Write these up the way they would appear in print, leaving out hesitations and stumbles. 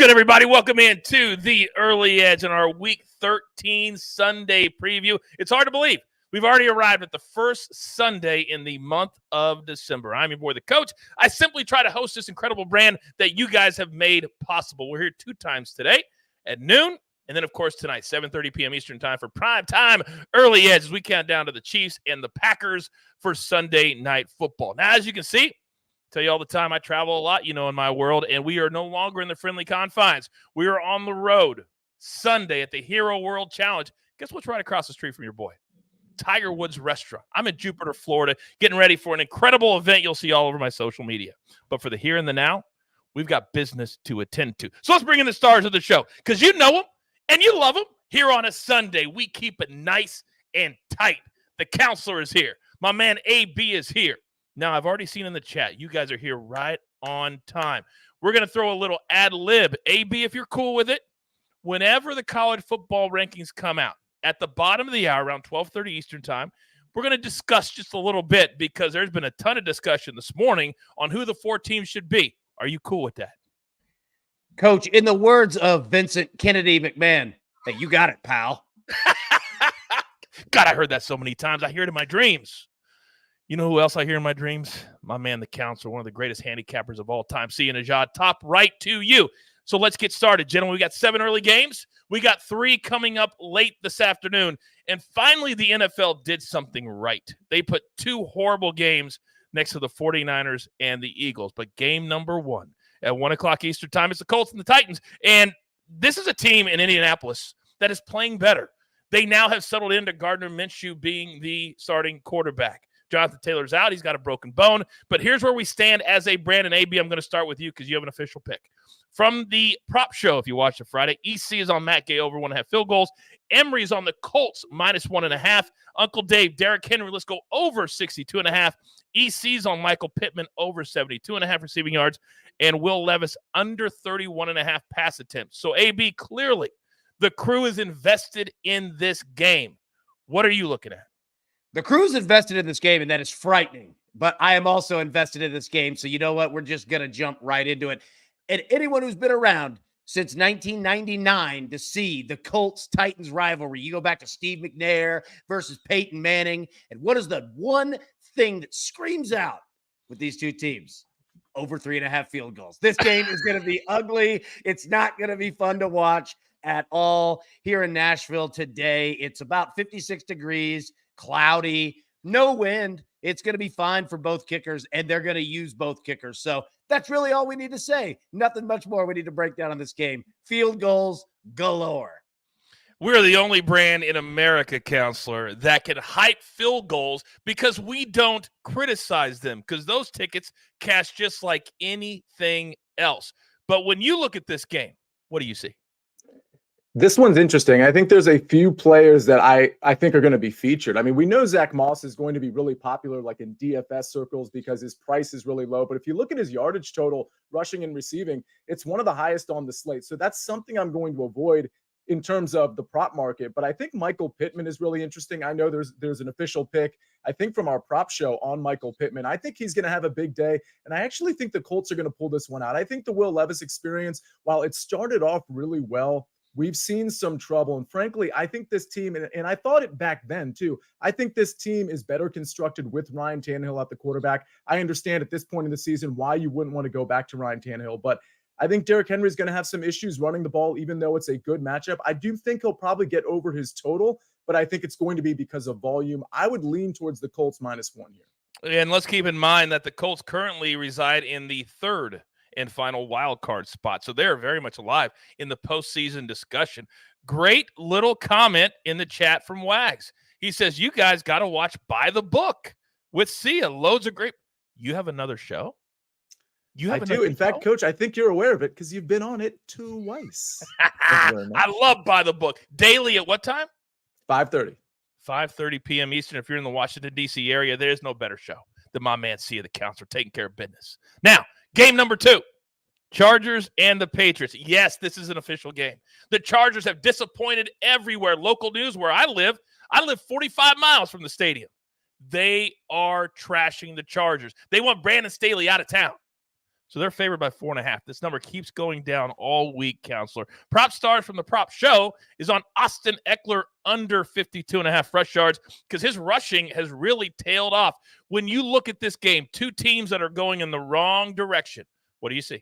good, everybody? Welcome in to the Early Edge in our Week 13 Sunday preview. It's hard to believe we've already arrived at the first Sunday in the month of December. I'm your boy, the Coach. I simply try to host this incredible brand that you guys have made possible. We're here 2 times today at noon, and then, of course, tonight, 7:30 p.m. Eastern time for prime time Early Edge as we count down to the Chiefs and the Packers for Sunday Night Football. Now, as you can see, tell you all the time, I travel a lot, in my world, and we are no longer in the friendly confines. We are on the road Sunday at the Hero World Challenge. Guess what's right across the street from your boy? Tiger Woods Restaurant. I'm in Jupiter, Florida, getting ready for an incredible event you'll see all over my social media. But for the here and the now, we've got business to attend to. So let's bring in the stars of the show, because you know them and you love them. Here on a Sunday, we keep it nice and tight. The counselor is here. My man AB is here. Now, I've already seen in the chat, you guys are here right on time. We're going to throw a little ad lib. AB, if you're cool with it, whenever the college football rankings come out, at the bottom of the hour, around 12:30 Eastern time, we're going to discuss just a little bit, because there's been a ton of discussion this morning on who the 4 teams should be. Are you cool with that? Coach, in the words of Vincent Kennedy McMahon, hey, you got it, pal. God, I heard that so many times. I hear it in my dreams. You know who else I hear in my dreams? My man, the counselor, one of the greatest handicappers of all time. See you, Nejad. Top right to you. So let's get started, gentlemen. We got 7 early games. We got 3 coming up late this afternoon. And finally, the NFL did something right. They put 2 horrible games next to the 49ers and the Eagles. But game number 1 at 1 o'clock Eastern time, it's the Colts and the Titans. And this is a team in Indianapolis that is playing better. They now have settled into Gardner Minshew being the starting quarterback. Jonathan Taylor's out. He's got a broken bone. But here's where we stand as a brand. And AB, I'm going to start with you because you have an official pick. From the prop show, if you watched it Friday, EC is on Matt Gay over 1.5 field goals. Emery's on the Colts minus 1.5. Uncle Dave, Derrick Henry, let's go over 62.5. EC's on Michael Pittman over 72.5 receiving yards. And Will Levis under 31.5 pass attempts. So AB, clearly the crew is invested in this game. What are you looking at? The crew's invested in this game, and that is frightening. But I am also invested in this game, so you know what? We're just going to jump right into it. And anyone who's been around since 1999 to see the Colts-Titans rivalry, you go back to Steve McNair versus Peyton Manning, and what is the one thing that screams out with these 2 teams? Over 3.5 field goals. This game is going to be ugly. It's not going to be fun to watch at all here in Nashville today. It's about 56 degrees. Cloudy, no wind. It's going to be fine for both kickers, and they're going to use both kickers. So that's really all we need to say. Nothing much more we need to break down on this game. Field goals galore. We're the only brand in America, counselor, that can hype field goals because we don't criticize them, because those tickets cash just like anything else. But when you look at this game, what do you see? This one's interesting. I think there's a few players that I think are going to be featured. I mean, we know Zach Moss is going to be really popular, like in DFS circles, because his price is really low. But if you look at his yardage total, rushing and receiving, it's one of the highest on the slate. So that's something I'm going to avoid in terms of the prop market. But I think Michael Pittman is really interesting. I know there's an official pick, I think, from our prop show on Michael Pittman. I think he's going to have a big day. And I actually think the Colts are going to pull this one out. I think the Will Levis experience, while it started off really well, we've seen some trouble. And frankly, I think this team, and I thought it back then too, I think this team is better constructed with Ryan Tannehill at the quarterback. I understand at this point in the season why you wouldn't want to go back to Ryan Tannehill, but I think Derrick Henry is going to have some issues running the ball, even though it's a good matchup. I do think he'll probably get over his total, but I think it's going to be because of volume. I would lean towards the Colts -1 here. And let's keep in mind that the Colts currently reside in the 3rd and final wild card spot. So they're very much alive in the postseason discussion. Great little comment in the chat from Wags. He says, you guys got to watch By the Book with Sia. Loads of great. You have another show? I do. In fact, Coach, I think you're aware of it because you've been on it twice. I love By the Book. Daily at what time? 5:30. 5:30 p.m. Eastern. If you're in the Washington, D.C. area, there's no better show than my man Sia, the counselor, taking care of business. Now, game number 2, Chargers and the Patriots. Yes, this is an official game. The Chargers have disappointed everywhere. Local news where I live 45 miles from the stadium. They are trashing the Chargers. They want Brandon Staley out of town. So they're favored by 4.5. This number keeps going down all week, Counselor. Prop stars from the prop show is on Austin Eckler under 52.5 rush yards because his rushing has really tailed off. When you look at this game, two teams that are going in the wrong direction, what do you see?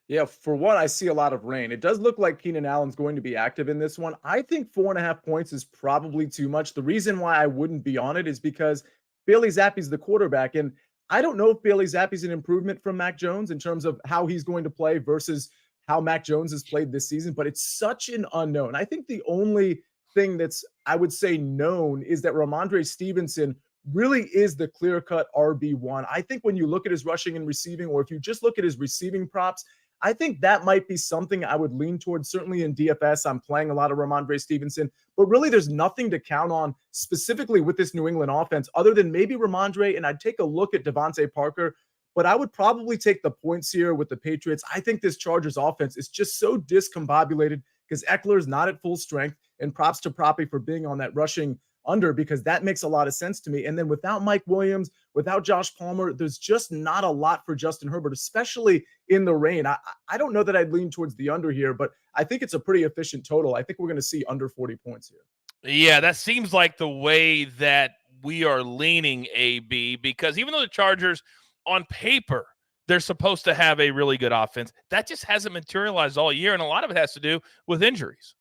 Yeah, for one, I see a lot of rain. It does look like Keenan Allen's going to be active in this one. I think 4.5 points is probably too much. The reason why I wouldn't be on it is because Bailey Zappe's the quarterback, and I don't know if Bailey Zappe's an improvement from Mac Jones in terms of how he's going to play versus how Mac Jones has played this season, but it's such an unknown. I think the only thing that's, I would say, known is that Ramondre Stevenson really is the clear-cut RB1. I think when you look at his rushing and receiving, or if you just look at his receiving props, I think that might be something I would lean towards. Certainly in DFS, I'm playing a lot of Ramondre Stevenson, but really there's nothing to count on specifically with this New England offense other than maybe Ramondre, and I'd take a look at Devontae Parker, but I would probably take the points here with the Patriots. I think this Chargers offense is just so discombobulated because Eckler's not at full strength, and props to Proppy for being on that rushing under because that makes a lot of sense to me. And then without Mike Williams, without Josh Palmer, there's just not a lot for Justin Herbert, especially in the rain. I don't know that I'd lean towards the under here, but I think it's a pretty efficient total. I think we're going to see under 40 points here. Yeah, that seems like the way that we are leaning, AB, because even though the Chargers on paper, they're supposed to have a really good offense, that just hasn't materialized all year. And a lot of it has to do with injuries.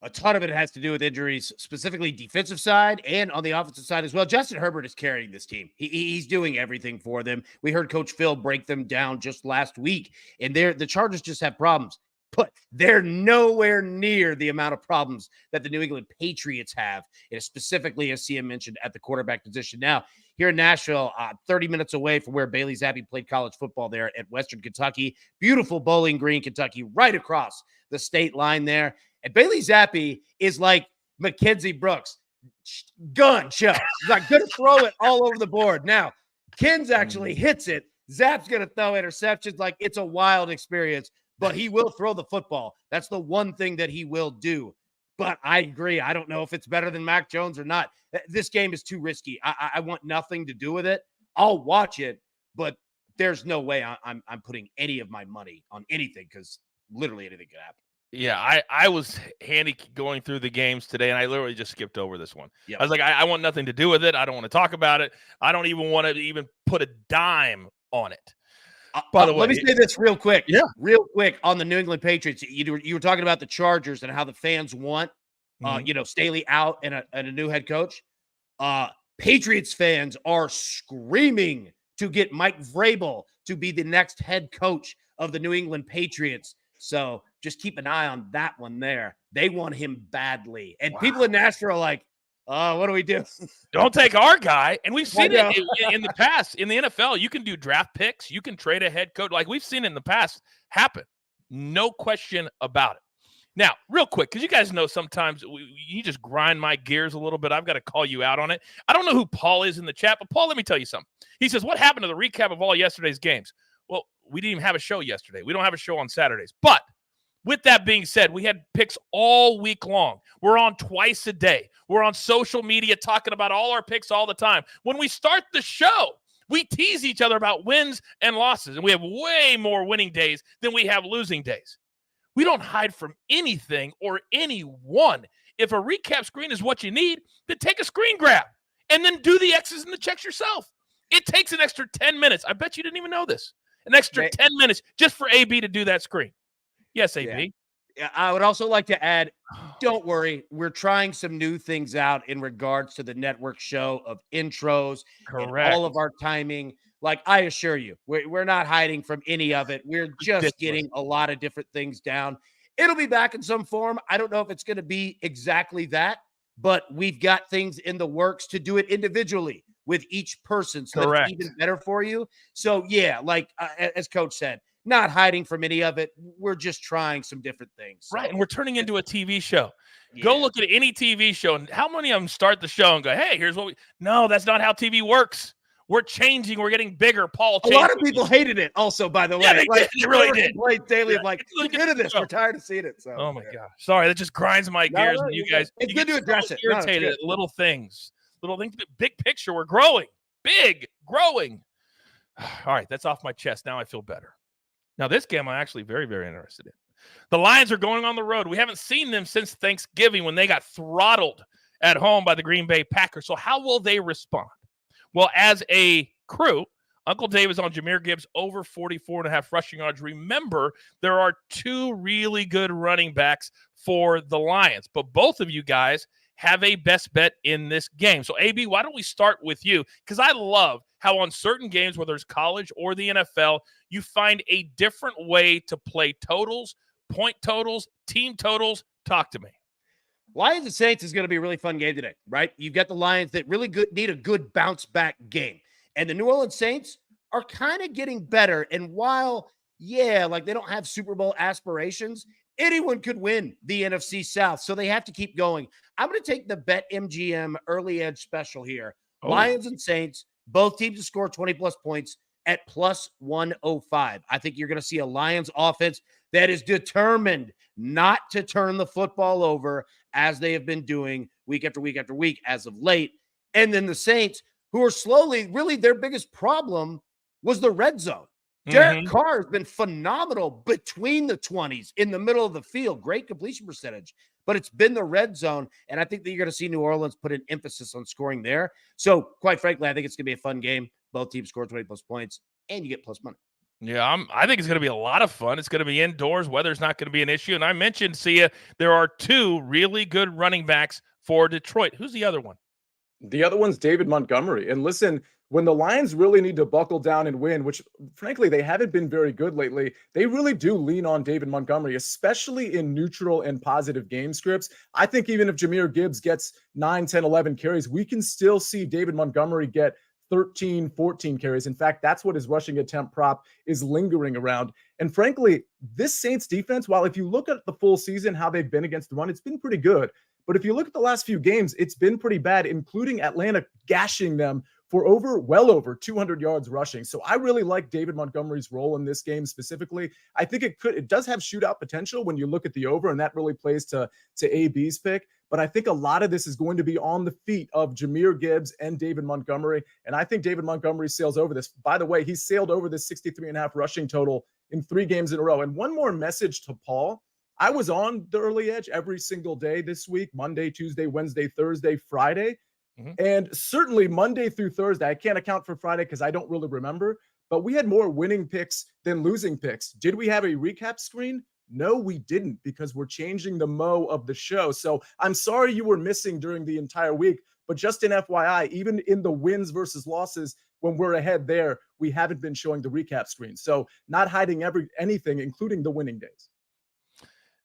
A ton of it has to do with injuries, specifically defensive side and on the offensive side as well. Justin Herbert is carrying this team. He's doing everything for them. We heard Coach Phil break them down just last week, and the Chargers just have problems. But they're nowhere near the amount of problems that the New England Patriots have, and specifically, as CM mentioned, at the quarterback position. Now, here in Nashville, 30 minutes away from where Bailey Zappe played college football there at Western Kentucky. Beautiful Bowling Green, Kentucky, right across the state line there. And Bailey Zappe is like Mackenzie Brooks. Gun show. He's like going to throw it all over the board. Now, Kins actually hits it. Zap's going to throw interceptions. Like, it's a wild experience, but he will throw the football. That's the one thing that he will do. But I agree. I don't know if it's better than Mac Jones or not. This game is too risky. I want nothing to do with it. I'll watch it, but there's no way I'm putting any of my money on anything because literally anything could happen. Yeah, I was handy going through the games today, and I literally just skipped over this one. Yep. I was like, I want nothing to do with it. I don't want to talk about it. I don't even want to even put a dime on it. By the way, let me say this real quick. Yeah. Real quick on the New England Patriots. You were talking about the Chargers and how the fans want, Staley out and a new head coach. Patriots fans are screaming to get Mike Vrabel to be the next head coach of the New England Patriots. So just keep an eye on that one there. They want him badly. And people in Nashville are like, what do we do? Don't take our guy. And we've seen it in the past. In the NFL, you can do draft picks. You can trade a head coach. Like we've seen it in the past happen. No question about it. Now, real quick, because you guys know sometimes you just grind my gears a little bit. I've got to call you out on it. I don't know who Paul is in the chat, but Paul, let me tell you something. He says, what happened to the recap of all yesterday's games? Well, we didn't even have a show yesterday. We don't have a show on Saturdays. But with that being said, we had picks all week long. We're on twice a day. We're on social media talking about all our picks all the time. When we start the show, we tease each other about wins and losses, and we have way more winning days than we have losing days. We don't hide from anything or anyone. If a recap screen is what you need, then take a screen grab and then do the X's and the checks yourself. It takes an extra 10 minutes. I bet you didn't even know this. An extra 10 minutes just for AB to do that screen. Yes, AB. Yeah, I would also like to add, don't worry. We're trying some new things out in regards to the network show of intros. Correct. And all of our timing. Like, I assure you, we're not hiding from any of it. We're just getting a lot of different things down. It'll be back in some form. I don't know if it's going to be exactly that, but we've got things in the works to do it individually with each person. So that's even better for you. So, yeah, like as Coach said, not hiding from any of it. We're just trying some different things. So. Right, and we're turning into a TV show. Yeah. Go look at any TV show, and how many of them start the show and go, hey, here's what we – no, that's not how TV works. We're changing. We're getting bigger. Paul changed. A lot of people hated it also, by the way. Yeah, they really did. Daily of like, get rid of this. We're tired of seeing it. So. Oh, my gosh. Sorry, that just grinds my gears. And you guys – it's good to address it. Irritated at little things. Little things. Big picture, we're growing. Big, growing. All right, that's off my chest. Now I feel better. Now, this game I'm actually very, very interested in. The Lions are going on the road. We haven't seen them since Thanksgiving when they got throttled at home by the Green Bay Packers. So how will they respond? Well, as a crew, Uncle Dave is on Jahmyr Gibbs over 44.5 rushing yards. Remember, there are two really good running backs for the Lions, but both of you guys have a best bet in this game. So, AB, why don't we start with you? Because I love how on certain games, whether it's college or the NFL, you find a different way to play totals, point totals, team totals. Talk to me. Lions and Saints is going to be a really fun game today, right? You've got the Lions that really need a good bounce back game. And the New Orleans Saints are kind of getting better. And while, like they don't have Super Bowl aspirations, anyone could win the NFC South. So they have to keep going. I'm going to take the BetMGM early edge special here. Oh. Lions and Saints, both teams to score 20-plus points at plus 105. I think you're going to see a Lions offense that is determined not to turn the football over as they have been doing week after week after week as of late. And then the Saints, who are slowly, really their biggest problem was the red zone. Derek Carr has been phenomenal between the 20s in the middle of the field. Great completion percentage, but it's been the red zone. And I think that you're going to see New Orleans put an emphasis on scoring there. So quite frankly, I think it's going to be a fun game. Both teams score 20-plus points and you get plus money. Yeah, I think it's going to be a lot of fun. It's going to be indoors. Weather's not going to be an issue. And I mentioned, Sia, there are two really good running backs for Detroit. Who's the other one? The other one's David Montgomery. And listen, when the Lions really need to buckle down and win, which frankly, they haven't been very good lately, they really do lean on David Montgomery, especially in neutral and positive game scripts. I think even if Jahmyr Gibbs gets 9, 10, 11 carries, we can still see David Montgomery get 13, 14 carries. In fact, that's what his rushing attempt prop is lingering around. And frankly, this Saints defense, while if you look at the full season, how they've been against the run, it's been pretty good. But if you look at the last few games, it's been pretty bad, including Atlanta gashing them for well over 200 yards rushing. So I really like David Montgomery's role in this game specifically. I think it does have shootout potential when you look at the over, and that really plays to AB's pick. But I think a lot of this is going to be on the feet of Jahmyr Gibbs and David Montgomery. And I think David Montgomery sails over this. By the way, he sailed over this 63.5 rushing total in 3 games in a row. And one more message to Paul. I was on the early edge every single day this week, Monday, Tuesday, Wednesday, Thursday, Friday. And certainly Monday through Thursday, I can't account for Friday because I don't really remember, but we had more winning picks than losing picks. Did we have a recap screen? No, we didn't, because we're changing the mo of the show. So I'm sorry you were missing during the entire week, but just an FYI, even in the wins versus losses, when we're ahead there, we haven't been showing the recap screen. So not hiding anything, including the winning days.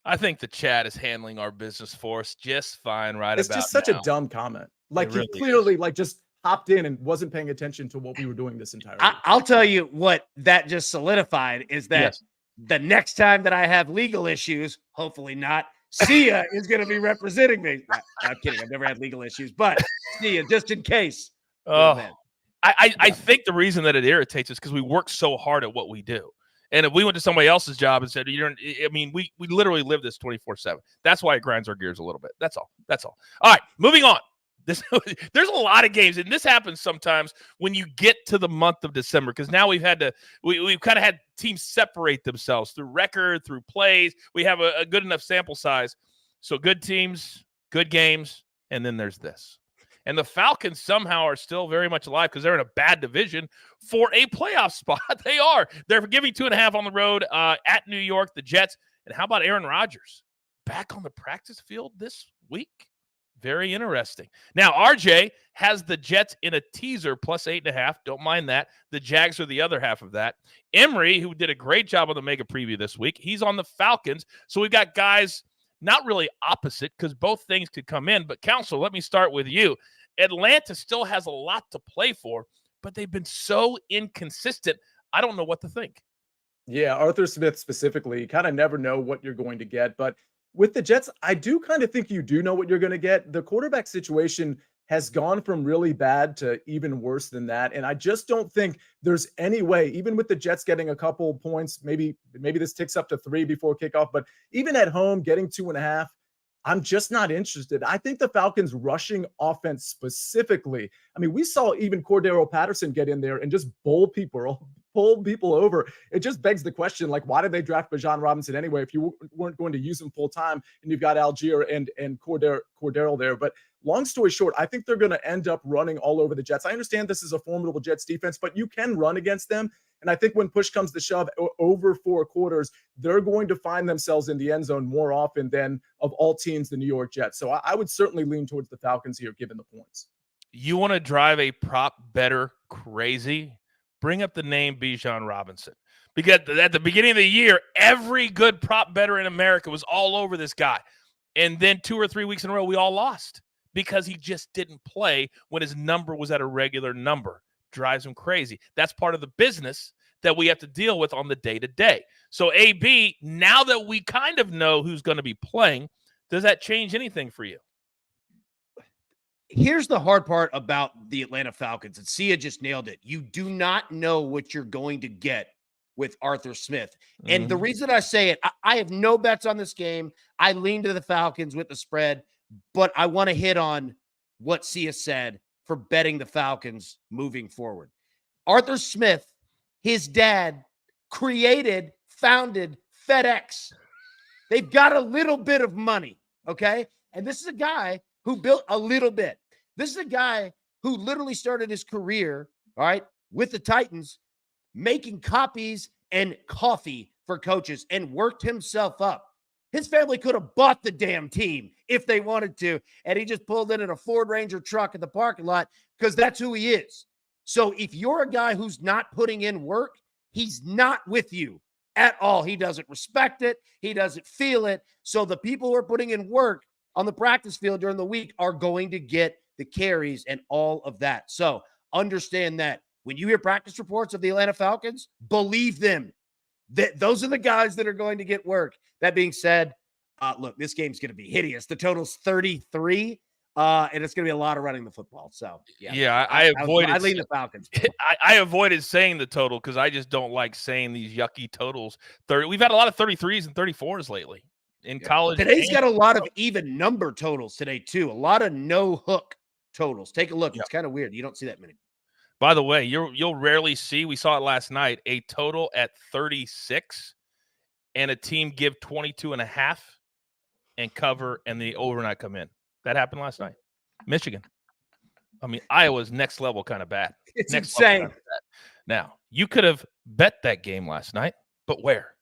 I think the chat is handling our business for us just fine right it's about now. It's just such a dumb comment. Like he clearly just hopped in and wasn't paying attention to what we were doing this entire week. I'll tell you what that just solidified is that the next time that I have legal issues, hopefully not, Sia is going to be representing me. I'm kidding. I've never had legal issues, but Sia, just in case. I think the reason that it irritates us because we work so hard at what we do. And if we went to somebody else's job and said, we literally live this 24/7. That's why it grinds our gears a little bit. That's all. All right, moving on. There's a lot of games, and this happens sometimes when you get to the month of December, because now we've kind of had teams separate themselves through record, through plays. We have a good enough sample size. So good teams, good games, and then there's this. And the Falcons somehow are still very much alive because they're in a bad division for a playoff spot. They are. They're giving 2.5 on the road at New York, the Jets. And how about Aaron Rodgers back on the practice field this week? Very interesting. Now, RJ has the Jets in a teaser plus 8.5. Don't mind that. The Jags are the other half of that. Emery, who did a great job on the mega preview this week, he's on the Falcons. So we've got guys not really opposite because both things could come in. But, Counsel, let me start with you. Atlanta still has a lot to play for, but they've been so inconsistent. I don't know what to think. Yeah, Arthur Smith specifically, you kind of never know what you're going to get. But with the Jets, I do kind of think you do know what you're going to get. The quarterback situation has gone from really bad to even worse than that. And I just don't think there's any way, even with the Jets getting a couple points, maybe this ticks up to 3 before kickoff, but even at home, getting 2.5, I'm just not interested. I think the Falcons' rushing offense specifically, I mean, we saw even Cordero Patterson get in there and just pull people over. It just begs the question, like, why did they draft Bijan Robinson anyway if you weren't going to use him full time and you've got Algier and Cordero there? But long story short, I think they're going to end up running all over the Jets. I understand this is a formidable Jets defense, but you can run against them. And I think when push comes to shove over 4 quarters, they're going to find themselves in the end zone more often than of all teams, the New York Jets. So I would certainly lean towards the Falcons here, given the points. You want to drive a prop better crazy? Bring up the name Bijan Robinson. Because at the beginning of the year, every good prop better in America was all over this guy. And then 2 or 3 weeks in a row, we all lost because he just didn't play when his number was at a regular number. Drives him crazy. That's part of the business that we have to deal with on the day-to-day. So, AB, now that we kind of know who's going to be playing, does that change anything for you? Here's the hard part about the Atlanta Falcons, and Sia just nailed it. You do not know what you're going to get with Arthur Smith. And the reason I say it, I have no bets on this game. I lean to the Falcons with the spread, but I want to hit on what Sia said for betting the Falcons moving forward. Arthur Smith, his dad, founded FedEx. They've got a little bit of money, okay? And this is a guy who built a little bit. This is a guy who literally started his career, all right, with the Titans, making copies and coffee for coaches and worked himself up. His family could have bought the damn team if they wanted to, and he just pulled in a Ford Ranger truck in the parking lot because that's who he is. So if you're a guy who's not putting in work, he's not with you at all. He doesn't respect it. He doesn't feel it. So the people who are putting in work on the practice field during the week are going to get the carries and all of that. So understand that when you hear practice reports of the Atlanta Falcons, believe them. Those are the guys that are going to get work. That being said, look, this game's going to be hideous. The total's 33, and it's going to be a lot of running the football. So, yeah, I lean the Falcons. I avoided saying the total because I just don't like saying these yucky totals. We've had a lot of 33s and 34s lately in college. Today's got a lot of even number totals today, too. A lot of no hook totals. Take a look. It's kind of weird. You don't see that many. By the way, you'll rarely see, we saw it last night, a total at 36 and a team give 22.5 and cover and the overnight come in. That happened last night. Michigan. I mean, Iowa's next level kind of bad. It's insane. Now, you could have bet that game last night, but where?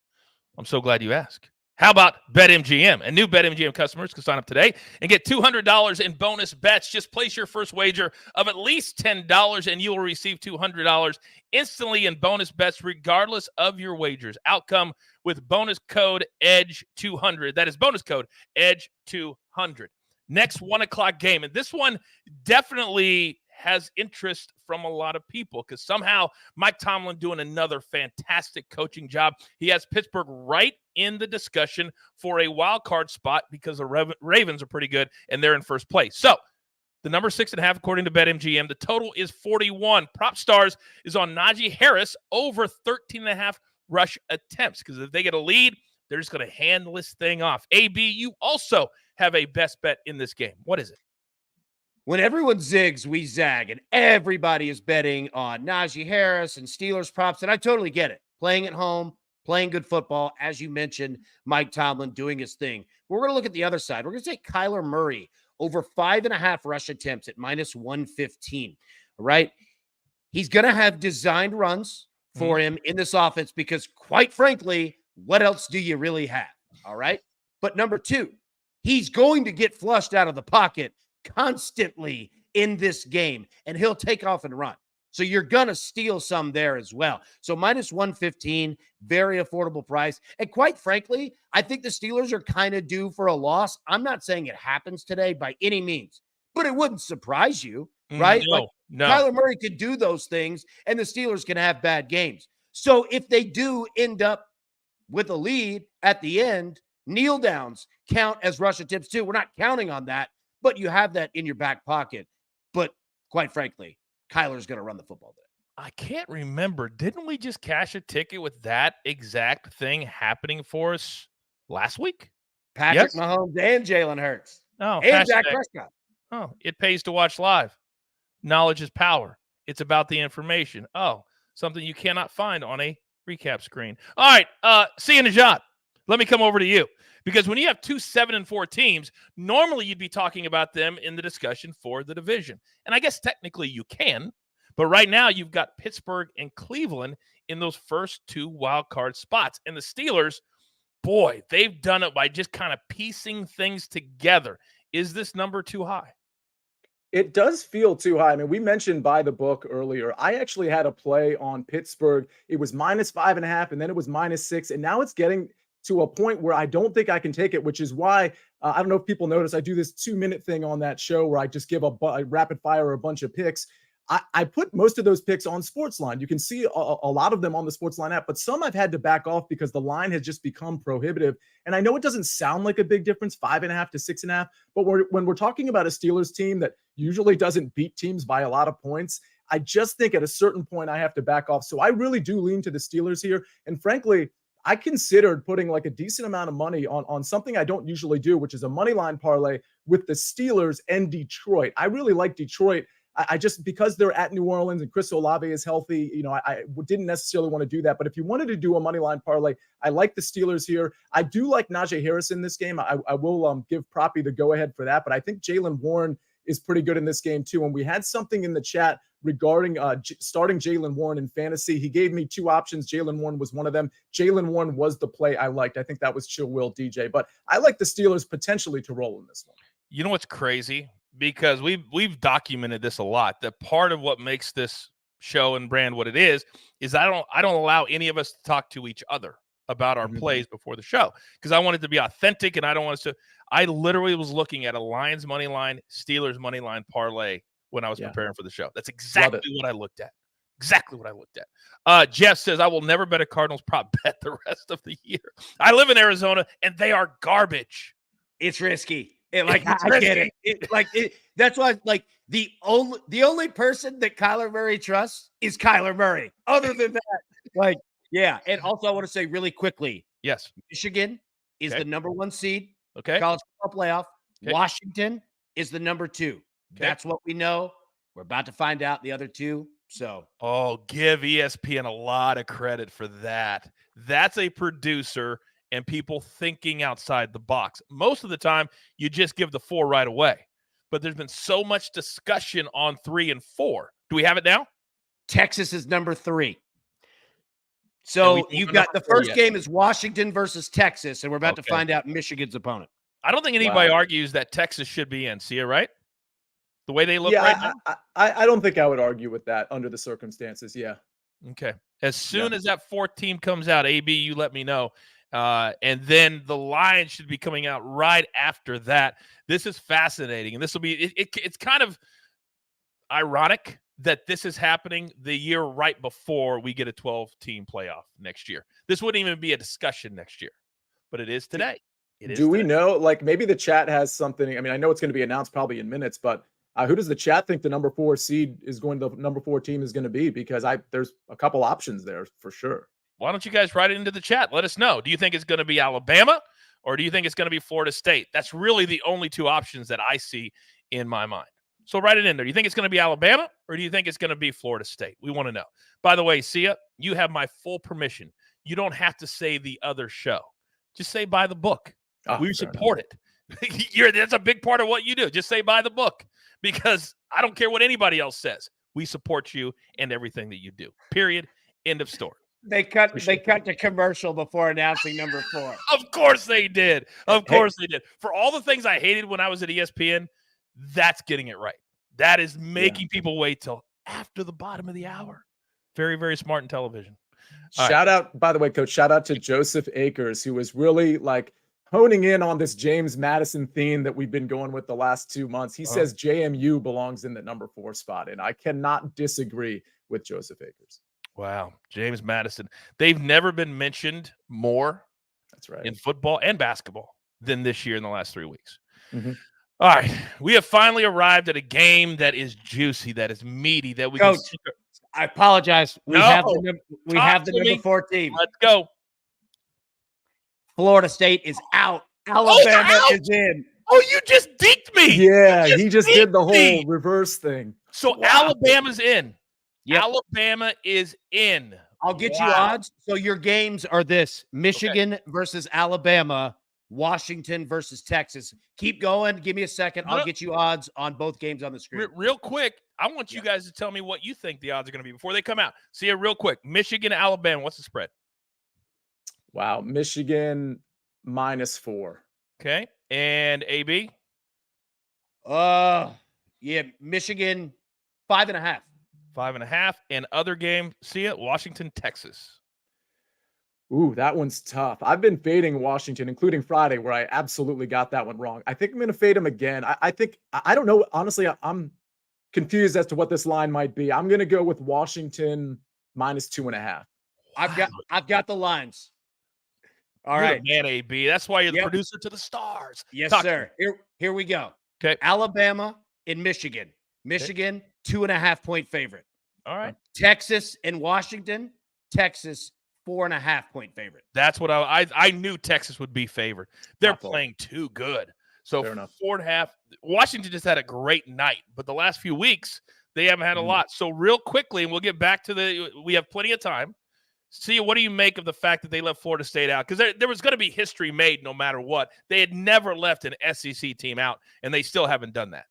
I'm so glad you asked. How about BetMGM? And new BetMGM customers can sign up today and get $200 in bonus bets. Just place your first wager of at least $10 and you will receive $200 instantly in bonus bets regardless of your wager's outcome with bonus code EDGE200. That is bonus code EDGE200. Next 1 o'clock game. And this one definitely has interest from a lot of people because somehow Mike Tomlin doing another fantastic coaching job. He has Pittsburgh right in the discussion for a wild card spot because the Ravens are pretty good and they're in first place. So the number 6.5 according to BetMGM. The total is 41. Prop Stars is on Najee Harris over 13.5 rush attempts because if they get a lead, they're just going to hand this thing off. AB, you also have a best bet in this game. What is it? When everyone zigs, we zag, and everybody is betting on Najee Harris and Steelers props, and I totally get it. Playing at home, playing good football, as you mentioned, Mike Tomlin doing his thing. We're going to look at the other side. We're going to take Kyler Murray over 5.5 rush attempts at minus 115, all right? He's going to have designed runs for him in this offense because, quite frankly, what else do you really have, all right? But number 2, he's going to get flushed out of the pocket constantly in this game, and he'll take off and run. So you're going to steal some there as well. So minus 115, very affordable price. And quite frankly, I think the Steelers are kind of due for a loss. I'm not saying it happens today by any means, but it wouldn't surprise you, right? No. Kyler Murray could do those things, and the Steelers can have bad games. So if they do end up with a lead at the end, kneel downs count as rush attempts too. We're not counting on that, but you have that in your back pocket. But quite frankly, Kyler's going to run the football today. I can't remember. Didn't we just cash a ticket with that exact thing happening for us last week? Patrick Mahomes and Jalen Hurts. Oh, and Dak Prescott. Oh, it pays to watch live. Knowledge is power. It's about the information. Oh, something you cannot find on a recap screen. All right, see you, Nejad. Let me come over to you. Because when you have 2 7-4 teams, normally you'd be talking about them in the discussion for the division. And I guess technically you can, but right now you've got Pittsburgh and Cleveland in those first 2 wild card spots. And the Steelers, boy, they've done it by just kind of piecing things together. Is this number too high? It does feel too high. I mean, we mentioned by the book earlier. I actually had a play on Pittsburgh. It was -5.5, and then it was -6, and now it's getting to a point where I don't think I can take it, which is why I don't know if people notice I do this 2-minute thing on that show where I just give a rapid fire a bunch of picks. I put most of those picks on SportsLine. You can see a lot of them on the SportsLine app, but some I've had to back off because the line has just become prohibitive. And I know it doesn't sound like a big difference, 5.5 to 6.5, but when we're talking about a Steelers team that usually doesn't beat teams by a lot of points, I just think at a certain point I have to back off. So I really do lean to the Steelers here. And frankly, I considered putting like a decent amount of money on something I don't usually do, which is a money line parlay with the Steelers and Detroit. I really like Detroit. I just, because they're at New Orleans and Chris Olave is healthy, I didn't necessarily want to do that. But if you wanted to do a money line parlay, I like the Steelers here. I do like Najee Harris in this game. I will give Proppy the go ahead for that. But I think Jaylen Warren is pretty good in this game too. And we had something in the chat regarding starting Jaylen Warren in fantasy. He gave me 2 options. Jaylen Warren was one of them. Jaylen Warren was the play I liked. I think that was Chill Will DJ. But I like the Steelers potentially to roll in this one. You know what's crazy? Because we've documented this a lot. That part of what makes this show and brand what it is I don't allow any of us to talk to each other about our plays before the show because I want it to be authentic and I don't want us to. I literally was looking at a Lions money line, Steelers money line parlay when I was preparing for the show. That's exactly what I looked at. Exactly what I looked at. Jeff says, I will never bet a Cardinals prop bet the rest of the year. I live in Arizona and they are garbage. It's risky. I get it. That's why, the only person that Kyler Murray trusts is Kyler Murray. Other than that, yeah. And also, I want to say really quickly, yes, Michigan is the number 1 seed. Okay, college football playoff. Okay. Washington is the number 2. Okay. That's what we know. We're about to find out the other 2. So, give ESPN a lot of credit for that. That's a producer. And people thinking outside the box. Most of the time, you just give the 4 right away. But there's been so much discussion on 3 and 4. Do we have it now? Texas is number 3. So you've got the first game is Washington versus Texas, and we're about to find out Michigan's opponent. I don't think anybody argues that Texas should be in. See it, right? The way they look right now? I don't think I would argue with that under the circumstances, yeah. Okay. As soon as that 4th team comes out, AB, you let me know. And then the Lions should be coming out right after that. This is fascinating. And this will be, it's kind of ironic that this is happening the year right before we get a 12-team playoff next year. This wouldn't even be a discussion next year, but it is today. Do we know, maybe the chat has something. I mean, I know it's going to be announced probably in minutes, but who does the chat think the number 4 seed is the number 4 team is going to be? Because there's a couple options there for sure. Why don't you guys write it into the chat? Let us know. Do you think it's going to be Alabama or do you think it's going to be Florida State? That's really the only 2 options that I see in my mind. So write it in there. Do you think it's going to be Alabama or do you think it's going to be Florida State? We want to know. By the way, Sia, you have my full permission. You don't have to say the other show. Just say buy the book. We support it. That's a big part of what you do. Just say buy the book because I don't care what anybody else says. We support you and everything that you do. Period. End of story. They cut the commercial before announcing number 4. Of course they did. Of course they did. For all the things I hated when I was at ESPN, that's getting it right. That is making people wait till after the bottom of the hour. Very, very smart in television. Shout out, by the way, Coach, shout out to Joseph Akers, who was really honing in on this James Madison theme that we've been going with the last 2 months. He says JMU belongs in the number 4 spot, and I cannot disagree with Joseph Akers. Wow, James Madison. They've never been mentioned more in football and basketball than this year in the last 3 weeks. All right, we have finally arrived at a game that is juicy, that is meaty, that we Coach, can. I apologize. We have the number 4 team. Let's go. Florida State is out Alabama is in. Oh, you just deked me. Yeah, he just did the whole me. reverse thing. So Alabama's in. Yep. Alabama is in. I'll get you odds. So your games are this: Michigan versus Alabama, Washington versus Texas. Keep going. Give me a second. I'll get you odds on both games on the screen. Real quick, I want you guys to tell me what you think the odds are going to be before they come out. See it real quick. Michigan, Alabama. What's the spread? Wow. Michigan -4. Okay. And AB? Yeah, Michigan 5.5. 5.5. And other game, see it? Washington, Texas. Ooh, that one's tough. I've been fading Washington, including Friday, where I absolutely got that one wrong. I think I'm going to fade him again. I don't know. Honestly, I'm confused as to what this line might be. I'm going to go with Washington -2.5. I've got the lines. All You're right, the man, AB. That's why you're the producer to the stars. Yes, Talk sir. Here we go. Okay. Alabama and Michigan. Michigan, 2.5-point favorite. All right. Texas and Washington. Texas, 4.5-point favorite. That's what I knew Texas would be favored. They're Not playing too good. So Fair enough. 4.5. Washington just had a great night, but the last few weeks they haven't had a lot. So real quickly, and we'll get back to we have plenty of time. See, what do you make of the fact that they left Florida State out? Because there was going to be history made no matter what. They had never left an SEC team out, and they still haven't done that.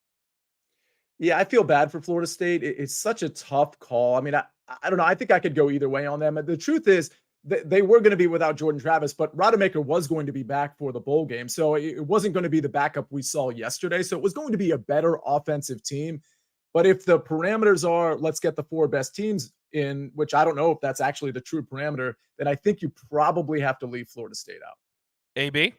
Yeah, I feel bad for Florida State. It's such a tough call. I mean, I don't know. I think I could go either way on them. The truth is, they were going to be without Jordan Travis, but Rodemaker was going to be back for the bowl game. So it wasn't going to be the backup we saw yesterday. So it was going to be a better offensive team. But if the parameters are, let's get the 4 best teams in, which I don't know if that's actually the true parameter, then I think you probably have to leave Florida State out. AB?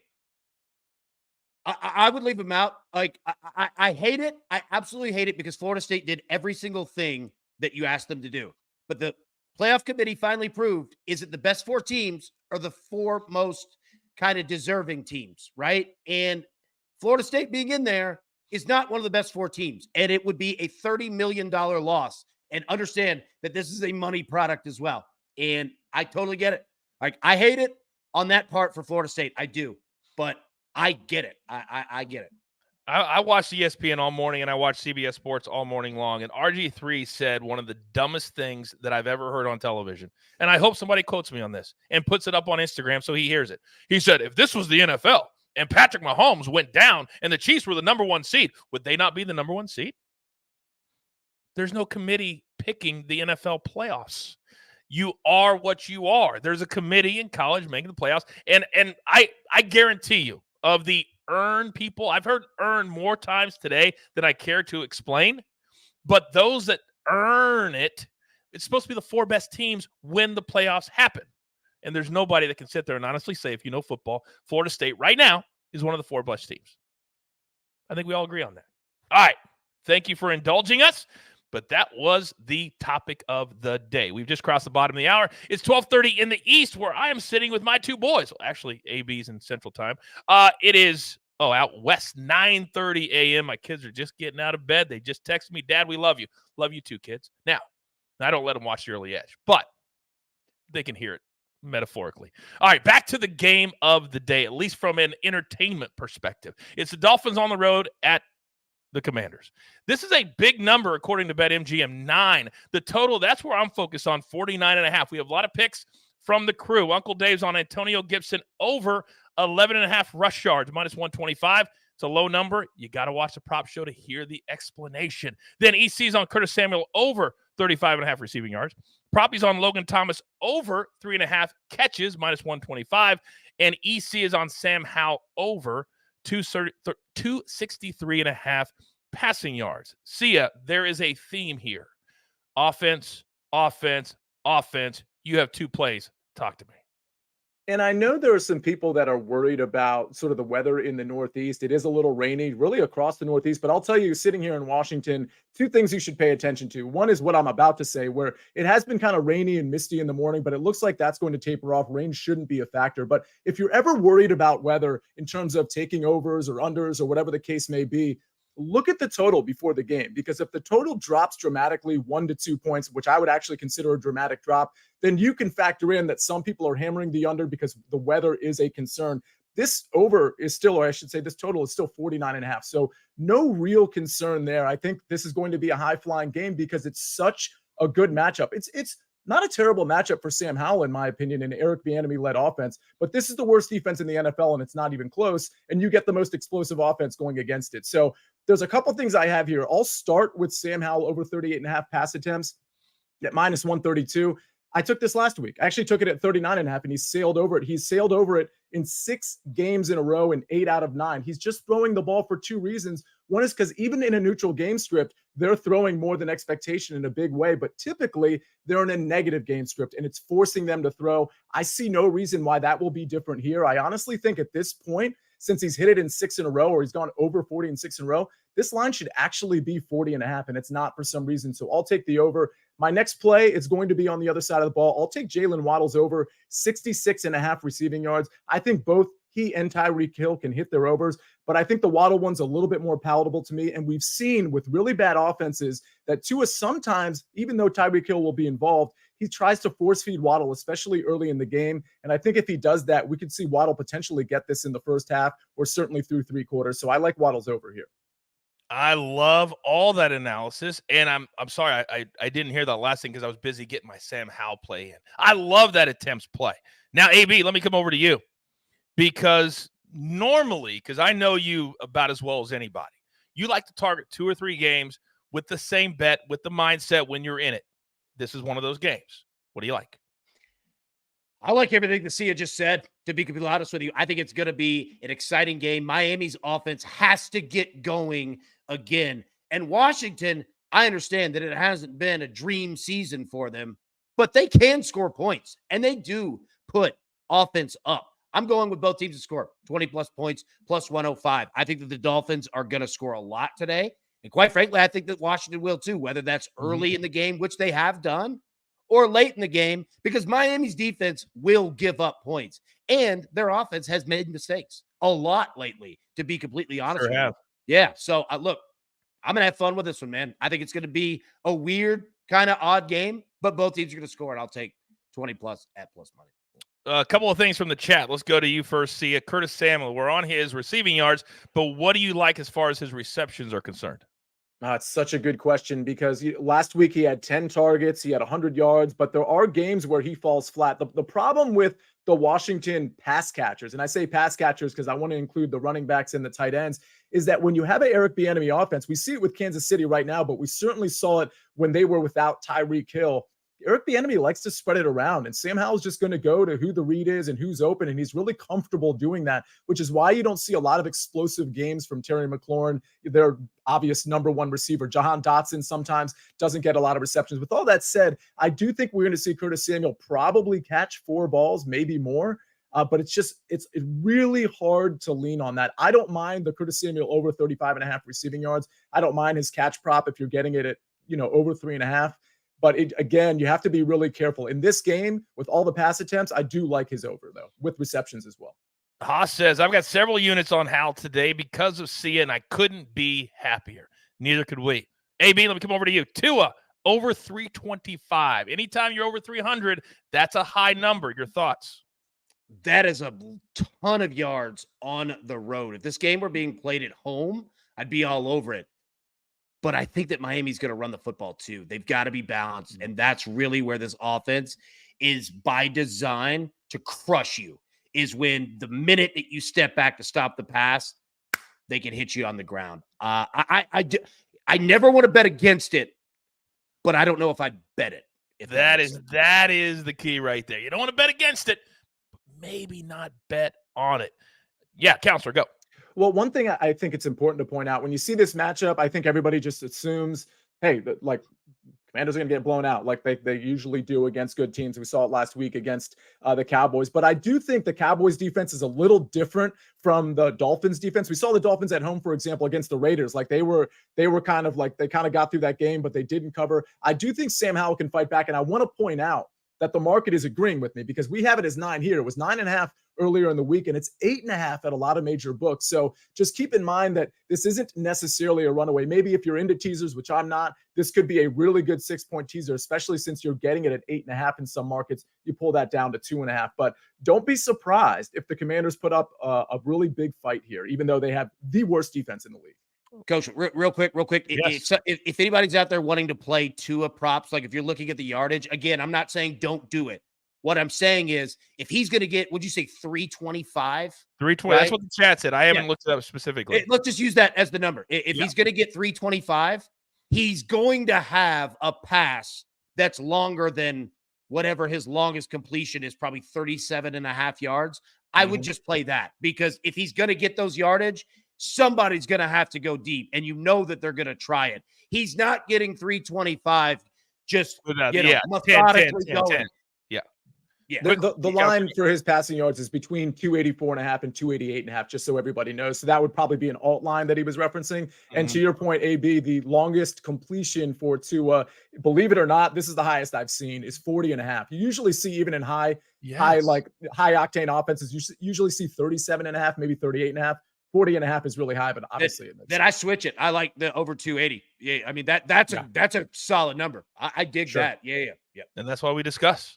I would leave them out. Like, I hate it. I absolutely hate it because Florida State did every single thing that you asked them to do. But the playoff committee finally proved, is it the best 4 teams or the 4 most kind of deserving teams, right? And Florida State being in there is not one of the best 4 teams. And it would be a $30 million loss. And understand that this is a money product as well. And I totally get it. Like, I hate it on that part for Florida State. I do. But I get it. I get it. I watched ESPN all morning, and I watched CBS Sports all morning long, and RG3 said one of the dumbest things that I've ever heard on television. And I hope somebody quotes me on this and puts it up on Instagram so he hears it. He said, if this was the NFL and Patrick Mahomes went down and the Chiefs were the number 1 seed, would they not be the number 1 seed? There's no committee picking the NFL playoffs. You are what you are. There's a committee in college making the playoffs. And I guarantee you, of the earn people, I've heard earn more times today than I care to explain. But those that earn it, it's supposed to be the 4 best teams when the playoffs happen. And there's nobody that can sit there and honestly say, if you know football, Florida State right now is one of the 4 best teams. I think we all agree on that. All right. Thank you for indulging us. But that was the topic of the day. We've just crossed the bottom of the hour. It's 12:30 in the East, where I am sitting with my 2 boys. Well, actually, AB's in Central Time. It is, out west, 9:30 a.m. My kids are just getting out of bed. They just texted me, Dad, we love you. Love you too, kids. Now, I don't let them watch the early edge, but they can hear it metaphorically. All right, back to the game of the day, at least from an entertainment perspective. It's the Dolphins on the road at the Commanders. This is a big number according to BetMGM, 9. The total, that's where I'm focused on, 49.5. We have a lot of picks from the crew. Uncle Dave's on Antonio Gibson over 11.5 rush yards, -125. It's a low number. You got to watch the prop show to hear the explanation. Then EC's on Curtis Samuel over 35.5 receiving yards. Proppy's on Logan Thomas over 3.5 catches, -125. And EC is on Sam Howell over 263.5 passing yards. See ya. There is a theme here. Offense, offense, offense. You have 2 plays. Talk to me. And I know there are some people that are worried about sort of the weather in the Northeast. It is a little rainy, really across the Northeast. But I'll tell you, sitting here in Washington, 2 things you should pay attention to. One is what I'm about to say, where it has been kind of rainy and misty in the morning, but it looks like that's going to taper off. Rain shouldn't be a factor. But if you're ever worried about weather in terms of taking overs or unders or whatever the case may be, look at the total before the game, because if the total drops dramatically 1 to 2 points, which I would actually consider a dramatic drop, then you can factor in that some people are hammering the under because the weather is a concern. This over is still, or I should say this total is still 49.5. So no real concern there. I think this is going to be a high-flying game because it's such a good matchup. It's not a terrible matchup for Sam Howell, in my opinion, an Eric Bieniemy-led offense, but this is the worst defense in the NFL, and it's not even close, and you get the most explosive offense going against it. So there's a couple things I have here. I'll start with Sam Howell over 38.5 pass attempts at minus 132. I took this last week. I actually took it at 39.5, and he sailed over it. He's sailed over it in 6 games in a row in 8 out of 9. He's just throwing the ball for 2 reasons. One is because even in a neutral game script, they're throwing more than expectation in a big way, but typically they're in a negative game script, and it's forcing them to throw. I see no reason why that will be different here. I honestly think at this point, since he's hit it in 6 in a row, or he's gone over 40 in 6 in a row, this line should actually be 40.5, and it's not for some reason. So I'll take the over. My next play is going to be on the other side of the ball. I'll take Jalen Waddle's over 66.5 receiving yards. I think both he and Tyreek Hill can hit their overs, but I think the Waddle one's a little bit more palatable to me. And we've seen with really bad offenses that Tua sometimes, even though Tyreek Hill will be involved, he tries to force feed Waddle, especially early in the game. And I think if he does that, we could see Waddle potentially get this in the first half or certainly through 3 quarters. So I like Waddle's over here. I love all that analysis, and I'm sorry I didn't hear that last thing because I was busy getting my Sam Howell play in. I love that attempts play. Now, AB, let me come over to you because normally, because I know you about as well as anybody, you like to target 2 or 3 games with the same bet, with the mindset when you're in it. This is one of those games. What do you like? I like everything that Sia just said. To be completely honest with you, I think it's going to be an exciting game. Miami's offense has to get going again. And Washington, I understand that it hasn't been a dream season for them, but they can score points, and they do put offense up. I'm going with both teams to score 20-plus points, plus 105. I think that the Dolphins are going to score a lot today. And quite frankly, I think that Washington will too, whether that's early in the game, which they have done, or late in the game, because Miami's defense will give up points. And their offense has made mistakes a lot lately, to be completely honest with you. Yeah, so look, I'm going to have fun with this one, man. I think it's going to be a weird, kind of odd game, but both teams are going to score, and I'll take 20-plus at plus money. A couple of things from the chat. Let's go to you first, Sia. Curtis Samuel, we're on his receiving yards, but what do you like as far as his receptions are concerned? It's such a good question because last week he had 10 targets, he had 100 yards, but there are games where he falls flat. The problem with the Washington pass catchers, and I say pass catchers because I want to include the running backs and the tight ends, is that when you have an Eric Bieniemy offense, we see it with Kansas City right now, but we certainly saw it when they were without Tyreek Hill. Eric Bieniemy likes to spread it around, and Sam Howell's just going to go to who the read is and who's open, and he's really comfortable doing that, which is why you don't see a lot of explosive games from Terry McLaurin, their obvious number 1 receiver. Jahan Dotson sometimes doesn't get a lot of receptions. With all that said, I do think we're going to see Curtis Samuel probably catch 4 balls, maybe more, but it's really hard to lean on that. I don't mind the Curtis Samuel over 35.5 receiving yards. I don't mind his catch prop if you're getting it at, over 3.5. But again, you have to be really careful. In this game, with all the pass attempts, I do like his over, though, with receptions as well. Haas says, I've got several units on Hal today because of Sia, and I couldn't be happier. Neither could we. AB, let me come over to you. Tua, over 325. Anytime you're over 300, that's a high number. Your thoughts? That is a ton of yards on the road. If this game were being played at home, I'd be all over it. But I think that Miami's going to run the football too. They've got to be balanced. And that's really where this offense is by design to crush you, is when the minute that you step back to stop the pass, they can hit you on the ground. I never want to bet against it, but I don't know if I'd bet it. That is the key right there. You don't want to bet against it, but maybe not bet on it. Yeah, Counselor, go. Well, one thing I think it's important to point out, when you see this matchup, I think everybody just assumes, hey, like Commanders are going to get blown out like they usually do against good teams. We saw it last week against the Cowboys. But I do think the Cowboys defense is a little different from the Dolphins defense. We saw the Dolphins at home, for example, against the Raiders. Like they were kind of like, they kind of got through that game, but they didn't cover. I do think Sam Howell can fight back. And I want to point out that the market is agreeing with me, because we have it as 9 here. It was 9.5 earlier in the week, and it's 8.5 at a lot of major books. So just keep in mind that this isn't necessarily a runaway. Maybe if you're into teasers, which I'm not, this could be a really good 6-point teaser, especially since you're getting it at 8.5 in some markets. You pull that down to 2.5. But don't be surprised if the Commanders put up a really big fight here, even though they have the worst defense in the league. Coach, real quick. Yes. If anybody's out there wanting to play Tua props, like if you're looking at the yardage, again, I'm not saying don't do it. What I'm saying is, if he's going to get, would you say 325? 320. Right? That's what the chat said. I haven't looked it up specifically. Let's just use that as the number. If he's going to get 325, he's going to have a pass that's longer than whatever his longest completion is, probably 37.5 yards. I would just play that, because if he's going to get those yardage, somebody's going to have to go deep, and you know that they're going to try it. He's not getting 325 just methodically going. Yeah. The line for his passing yards is between 284.5 and 288.5, just so everybody knows. So that would probably be an alt line that he was referencing. And to your point, AB, the longest completion for Tua, believe it or not, this is the highest I've seen, is 40.5. You usually see, even in high octane offenses, you usually see 37.5, maybe 38.5. 40.5 is really high, but obviously then I switch it. I like the over 280. Yeah, I mean that's a solid number. I dig that. Yeah. And that's why we discuss.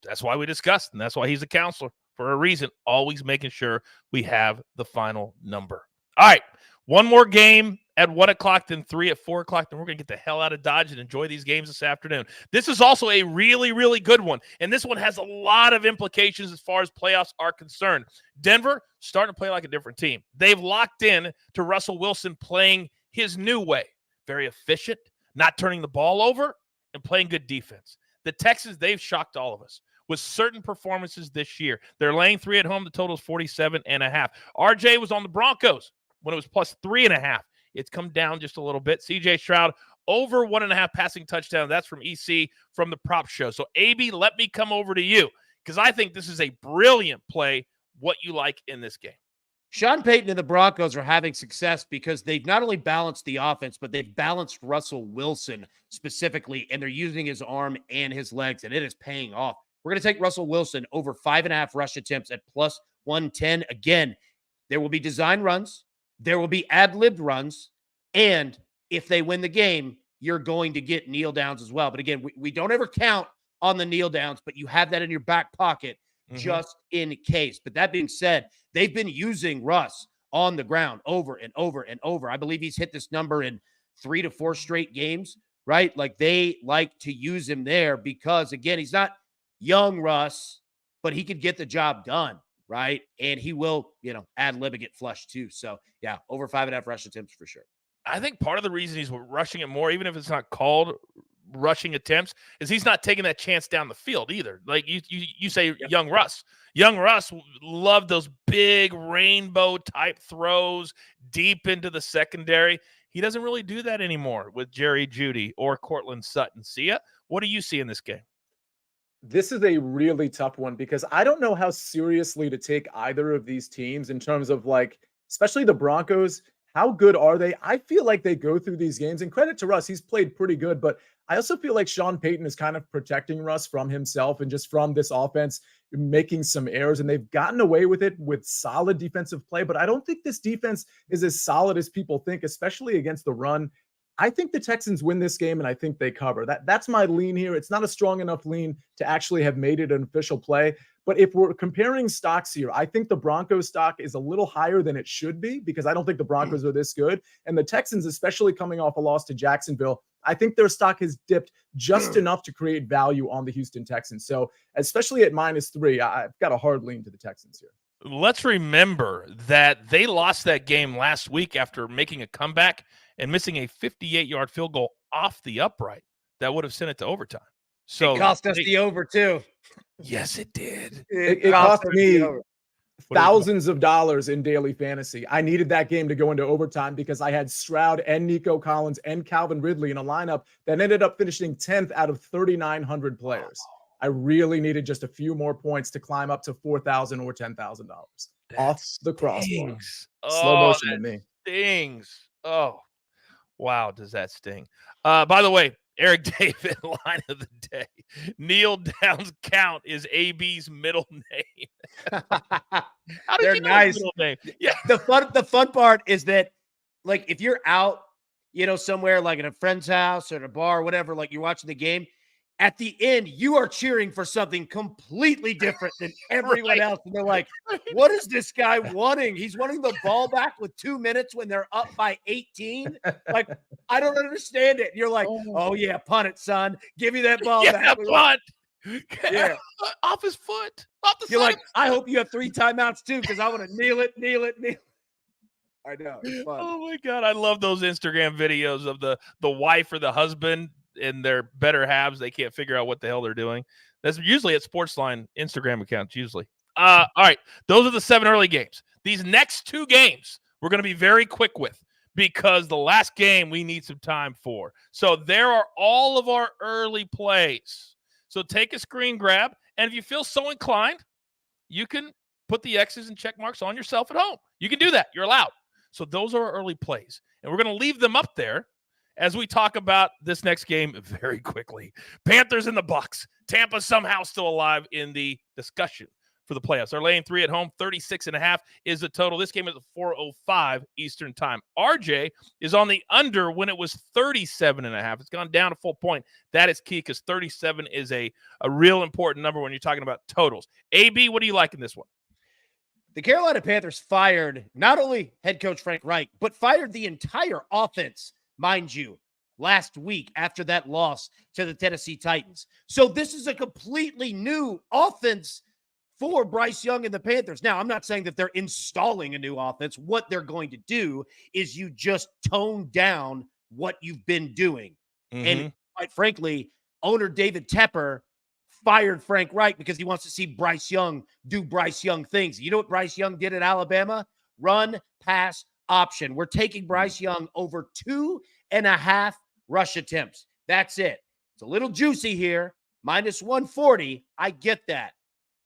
That's why we discussed, and that's why he's a counselor for a reason, always making sure we have the final number. All right, one more game at 1 o'clock, then 3 at 4 o'clock, then we're going to get the hell out of Dodge and enjoy these games this afternoon. This is also a really, really good one, and this one has a lot of implications as far as playoffs are concerned. Denver starting to play like a different team. They've locked in to Russell Wilson playing his new way, very efficient, not turning the ball over, and playing good defense. The Texans, they've shocked all of us with certain performances this year. They're laying 3 at home. The total is 47.5. RJ was on the Broncos when it was plus 3.5. It's come down just a little bit. CJ Stroud over 1.5 passing touchdown. That's from EC from the prop show. So, AB, let me come over to you, because I think this is a brilliant play. What you like in this game? Sean Payton and the Broncos are having success because they've not only balanced the offense, but they've balanced Russell Wilson specifically, and they're using his arm and his legs, and it is paying off. We're going to take Russell Wilson over 5.5 rush attempts at plus 110. Again, there will be design runs, there will be ad-libbed runs, and if they win the game, you're going to get kneel downs as well. But again, we don't ever count on the kneel downs, but you have that in your back pocket just in case. But that being said, they've been using Russ on the ground over and over and over. I believe he's hit this number in 3 to 4 straight games, right? Like, they like to use him there because, again, he's not young Russ, but he could get the job done, right? And he will, ad-lib and get flushed too. So, yeah, over 5.5 rush attempts for sure. I think part of the reason he's rushing it more, even if it's not called rushing attempts, is he's not taking that chance down the field either. Like you say, young Russ. Young Russ loved those big rainbow type throws deep into the secondary. He doesn't really do that anymore with Jerry Jeudy or Cortland Sutton. Sia, what do you see in this game? This is a really tough one, because I don't know how seriously to take either of these teams in terms of, like, especially the Broncos. How good are they? I feel like they go through these games, and credit to Russ, he's played pretty good, but I also feel like Sean Payton is kind of protecting Russ from himself and just from this offense making some errors, and they've gotten away with it with solid defensive play, but I don't think this defense is as solid as people think, especially against the run. I think the Texans win this game, and I think they cover. That's my lean here. It's not a strong enough lean to actually have made it an official play. But if we're comparing stocks here, I think the Broncos stock is a little higher than it should be, because I don't think the Broncos are this good. And the Texans, especially coming off a loss to Jacksonville, I think their stock has dipped just enough to create value on the Houston Texans. So especially at -3, I've got a hard lean to the Texans here. Let's remember that they lost that game last week after making a comeback and missing a 58-yard field goal off the upright that would have sent it to overtime. So it cost us the over too. Yes, it did. It cost me thousands of dollars in daily fantasy. I needed that game to go into overtime because I had Stroud and Nico Collins and Calvin Ridley in a lineup that ended up finishing 10th out of 3,900 players. I really needed just a few more points to climb up to $4,000 or $10,000 off the crossbar. Slow motion to me. Stings. Oh, wow. Does that sting? By the way, Eric David, line of the day. Kneel down's count is AB's middle name. How did They're you know nice. his middle name? Yeah. The fun part is that, like, if you're out, somewhere like at a friend's house or at a bar or whatever, like you're watching the game, at the end, you are cheering for something completely different than everyone else. And they're like, what is this guy wanting? He's wanting the ball back with 2 minutes when they're up by 18. Like, I don't understand it. And you're like, oh yeah, punt it, son. Give me that ball back. Punt. Yeah. Off his foot. Off the You're side. like, I hope you have 3 timeouts too, because I want to kneel it. I know. It's fun. Oh my God. I love those Instagram videos of the wife or the husband and their better halves. They can't figure out what the hell they're doing. That's usually at SportsLine Instagram accounts, usually. All right. Those are the 7 early games. These next 2 games we're going to be very quick with, because the last game we need some time for. So there are all of our early plays. So take a screen grab, and if you feel so inclined, you can put the X's and check marks on yourself at home. You can do that. You're allowed. So those are our early plays, and we're going to leave them up there as we talk about this next game very quickly. Panthers and the Bucs. Tampa somehow still alive in the discussion for the playoffs. They're laying 3 at home. 36.5 is the total. This game is at 4:05 Eastern time. RJ is on the under when it was 37.5. It's gone down a full point. That is key, because 37 is a real important number when you're talking about totals. AB, what do you like in this one? The Carolina Panthers fired not only head coach Frank Reich, but fired the entire offense, mind you, last week after that loss to the Tennessee Titans. So this is a completely new offense for Bryce Young and the Panthers. Now, I'm not saying that they're installing a new offense. What they're going to do is you just tone down what you've been doing. Mm-hmm. And quite frankly, owner David Tepper fired Frank Reich because he wants to see Bryce Young do Bryce Young things. You know what Bryce Young did at Alabama? Run, pass, option. We're taking Bryce Young over 2.5 rush attempts. That's it. It's a little juicy here. -140. I get that.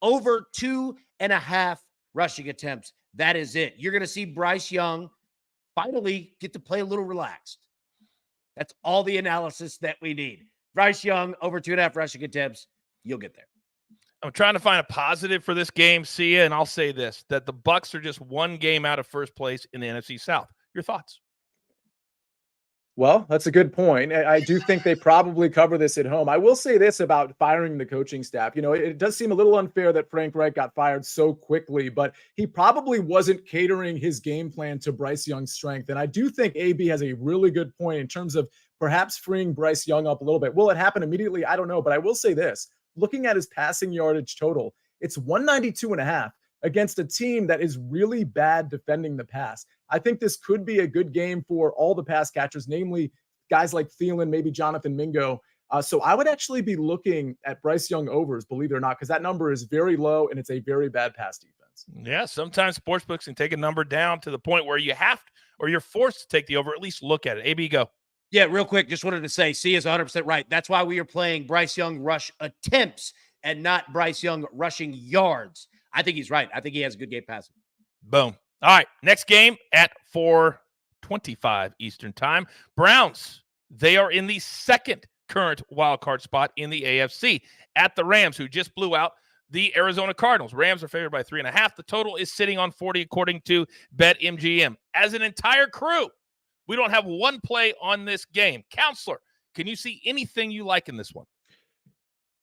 Over 2.5 rushing attempts. That is it. You're going to see Bryce Young finally get to play a little relaxed. That's all the analysis that we need. Bryce Young over 2.5 rushing attempts. You'll get there. I'm trying to find a positive for this game, Sia, and I'll say this, that the Bucs are just 1 game out of first place in the NFC South. Your thoughts? Well, that's a good point. I do think they probably cover this at home. I will say this about firing the coaching staff. It does seem a little unfair that Frank Reich got fired so quickly, but he probably wasn't catering his game plan to Bryce Young's strength. And I do think AB has a really good point in terms of perhaps freeing Bryce Young up a little bit. Will it happen immediately? I don't know, but I will say this. Looking at his passing yardage total, it's 192.5 against a team that is really bad defending the pass. I think this could be a good game for all the pass catchers, namely guys like Thielen, maybe Jonathan Mingo. So I would actually be looking at Bryce Young overs, believe it or not, because that number is very low and it's a very bad pass defense. Yeah, sometimes sportsbooks can take a number down to the point where you have to, or you're forced to take the over, at least look at it. AB, go. Yeah, real quick, just wanted to say, C is 100% right. That's why we are playing Bryce Young rush attempts and not Bryce Young rushing yards. I think he's right. I think he has a good game passing. Boom. All right, next game at 4:25 Eastern time. Browns, they are in the second current wild card spot in the AFC at the Rams, who just blew out the Arizona Cardinals. Rams are favored by 3.5. The total is sitting on 40 according to BetMGM. As an entire crew, we don't have one play on this game. Counselor, can you see anything you like in this one?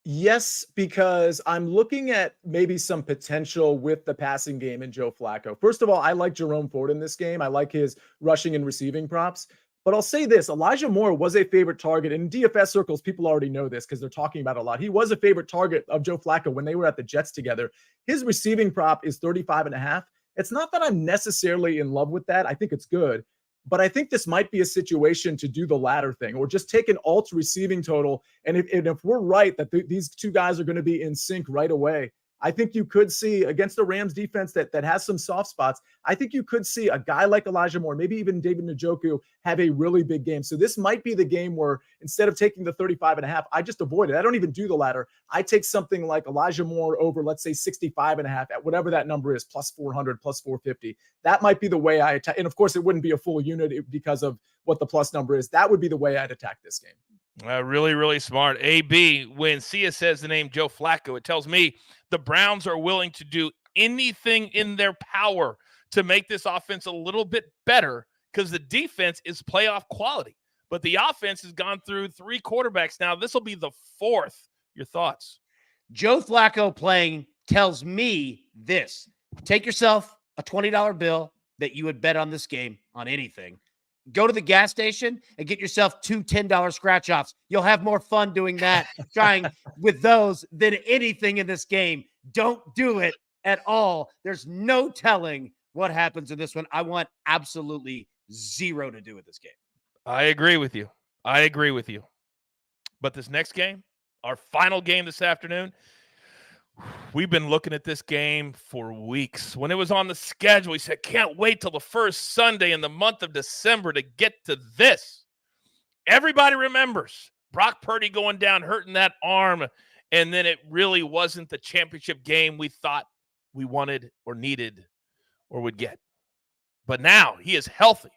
Yes, because I'm looking at maybe some potential with the passing game and Joe Flacco. First of all, I like Jerome Ford in this game. I like his rushing and receiving props. But I'll say this, Elijah Moore was a favorite target. In DFS circles, people already know this because they're talking about it a lot. He was a favorite target of Joe Flacco when they were at the Jets together. His receiving prop is 35.5. It's not that I'm necessarily in love with that. I think it's good. But I think this might be a situation to do the latter thing, or just take an alt receiving total. And if we're right that these two guys are going to be in sync right away, I think you could see against the Rams defense that has some soft spots. I think you could see a guy like Elijah Moore, maybe even David Njoku, have a really big game. So this might be the game where instead of taking the 35.5, I just avoid it. I don't even do the latter. I take something like Elijah Moore over, let's say 65.5 at whatever that number is, plus 400, plus 450. That might be the way I attack. And of course, it wouldn't be a full unit because of what the plus number is. That would be the way I'd attack this game. Really, really smart. AB, when Sia says the name Joe Flacco, it tells me the Browns are willing to do anything in their power to make this offense a little bit better because the defense is playoff quality. But the offense has gone through 3 quarterbacks now. This will be the 4th. Your thoughts? Joe Flacco playing tells me this. Take yourself a $20 bill that you would bet on this game, on anything. Go to the gas station and get yourself 2 $10 scratch-offs. You'll have more fun doing that, trying with those than anything in this game. Don't do it at all. There's no telling what happens in this one. I want absolutely zero to do with this game. I agree with you. But this next game, our final game this afternoon, we've been looking at this game for weeks. When it was on the schedule, we said, can't wait till the first Sunday in the month of December to get to this. Everybody remembers Brock Purdy going down, hurting that arm, and then it really wasn't the championship game we thought we wanted or needed or would get. But now he is healthy.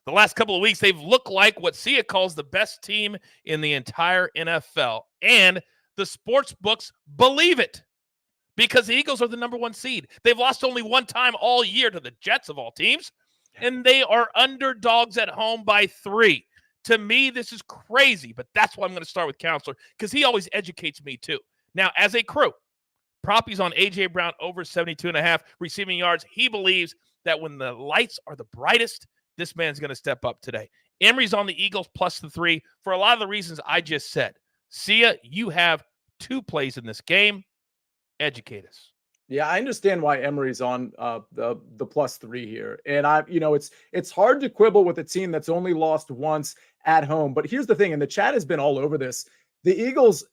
The last couple of weeks, they've looked like what Sia calls the best team in the entire NFL. And the sports books believe it because the Eagles are the number 1 seed. They've lost only one time all year to the Jets of all teams, and they are underdogs at home by 3. To me, this is crazy, but that's why I'm going to start with Counselor because he always educates me too. Now, as a crew, Proppy's on A.J. Brown over 72.5 receiving yards. He believes that when the lights are the brightest, this man's going to step up today. Emery's on the Eagles plus the 3 for a lot of the reasons I just said. Sia, you have 2 plays in this game. Educate us. Yeah, I understand why Emery's on the plus 3 here. And it's hard to quibble with a team that's only lost once at home. But here's the thing, and the chat has been all over this. The Eagles,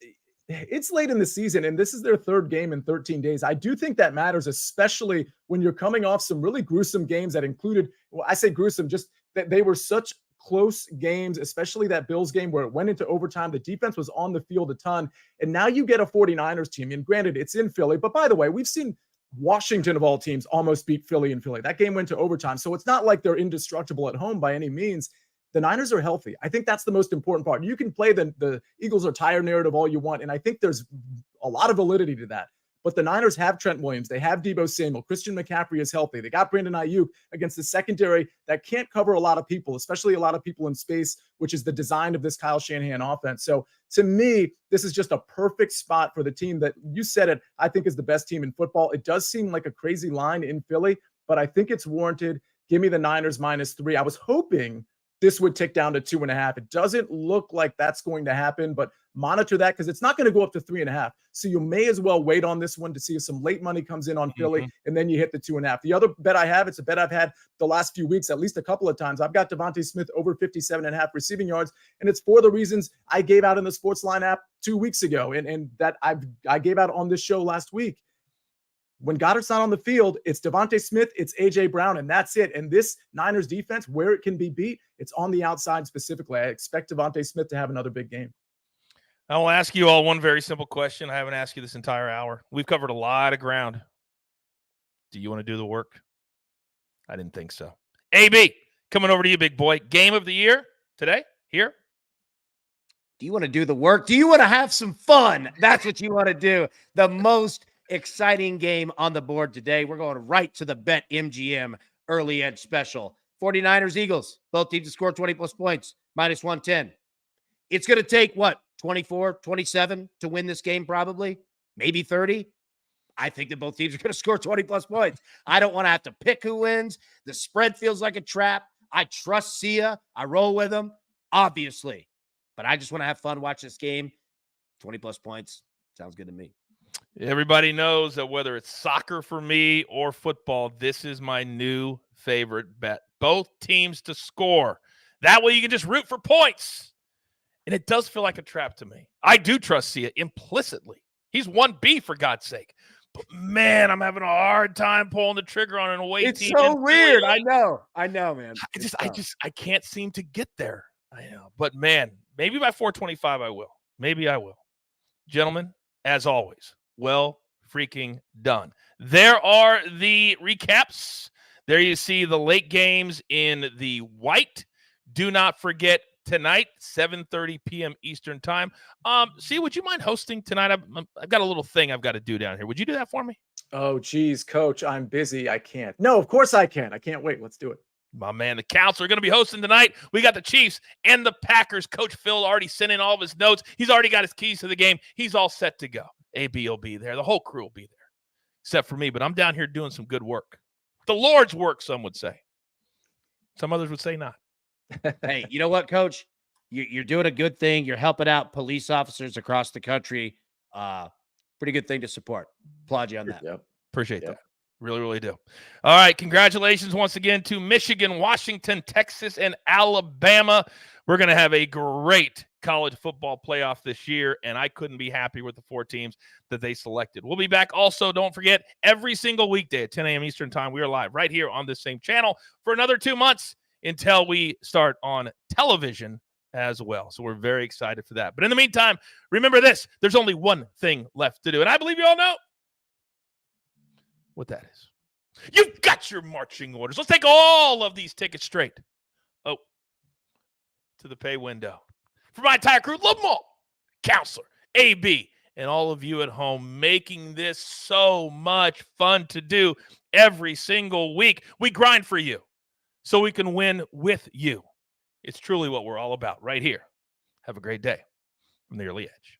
it's late in the season, and this is their 3rd game in 13 days. I do think that matters, especially when you're coming off some really gruesome games that included, well, I say gruesome, just that they were such close games, especially that Bills game where it went into overtime. The defense was on the field a ton. And now you get a 49ers team. And granted, it's in Philly. But by the way, we've seen Washington of all teams almost beat Philly in Philly. That game went to overtime. So it's not like they're indestructible at home by any means. The Niners are healthy. I think that's the most important part. You can play the Eagles are tired narrative all you want. And I think there's a lot of validity to that. But the Niners have Trent Williams. They have Deebo Samuel. Christian McCaffrey is healthy. They got Brandon Ayuk against the secondary that can't cover a lot of people, especially a lot of people in space, which is the design of this Kyle Shanahan offense. So to me, this is just a perfect spot for the team that you said it, I think is the best team in football. It does seem like a crazy line in Philly, but I think it's warranted. Give me the Niners minus 3. I was hoping this would tick down to 2.5. It doesn't look like that's going to happen, but monitor that because it's not going to go up to 3.5. So you may as well wait on this one to see if some late money comes in on Philly, and then you hit the 2.5. The other bet I have, it's a bet I've had the last few weeks, at least a couple of times. I've got Devontae Smith over 57.5 receiving yards, and it's for the reasons I gave out in the SportsLine app 2 weeks ago, and that I gave out on this show last week. When Goddard's not on the field, it's Devontae Smith, it's A.J. Brown, and that's it. And this Niners defense, where it can be beat, it's on the outside specifically. I expect Devontae Smith to have another big game. I will ask you all one very simple question. I haven't asked you this entire hour. We've covered a lot of ground. Do you want to do the work? I didn't think so. AB, coming over to you, big boy. Game of the year today, here. Do you want to do the work? Do you want to have some fun? That's what you want to do. The most exciting game on the board today. We're going right to the BetMGM early edge special. 49ers, Eagles, both teams to score 20-plus points, minus 110. It's going to take, 24, 27 to win this game probably, maybe 30. I think that both teams are going to score 20-plus points. I don't want to have to pick who wins. The spread feels like a trap. I trust Sia. I roll with him, obviously. But I just want to have fun, watch this game. 20-plus points. Sounds good to me. Everybody knows that whether it's soccer for me or football, this is my new favorite bet. Both teams to score. That way you can just root for points. And it does feel like a trap to me. I do trust Sia implicitly. He's 1B for God's sake. But man, I'm having a hard time pulling the trigger on an away it's team. It's so weird. I know, man. I can't seem to get there. I know. But man, maybe by 425 I will. Maybe I will. Gentlemen, as always, well freaking done. There are the recaps. There you see the late games in the white. Do not forget tonight, 7:30 p.m. Eastern time. See, would you mind hosting tonight? I've got a little thing I've got to do down here. Would you do that for me? Oh, geez, Coach, I'm busy. I can't. No, of course I can. I can't wait. Let's do it. My man, the Colts are going to be hosting tonight. We got the Chiefs and the Packers. Coach Phil already sent in all of his notes. He's already got his keys to the game. He's all set to go. AB will be there. The whole crew will be there, except for me. But I'm down here doing some good work. The Lord's work, some would say. Some others would say not. Hey, you know what, Coach? You're doing a good thing. You're helping out police officers across the country. Pretty good thing to support. Applaud you on that. Yep. Appreciate that. Really, really do. All right. Congratulations once again to Michigan, Washington, Texas, and Alabama. We're going to have a great college football playoff this year, and I couldn't be happier with the 4 teams that they selected. We'll be back also, don't forget, every single weekday at 10 a.m. Eastern time. We are live right here on this same channel for another 2 months until we start on television as well. So we're very excited for that. But in the meantime, remember this. There's only one thing left to do, and I believe you all know what that is. You've got your marching orders. Let's take all of these tickets straight. Oh, to the pay window. For my entire crew, love them all. Counselor, AB, and all of you at home making this so much fun to do every single week. We grind for you so we can win with you. It's truly what we're all about right here. Have a great day from the Early Edge.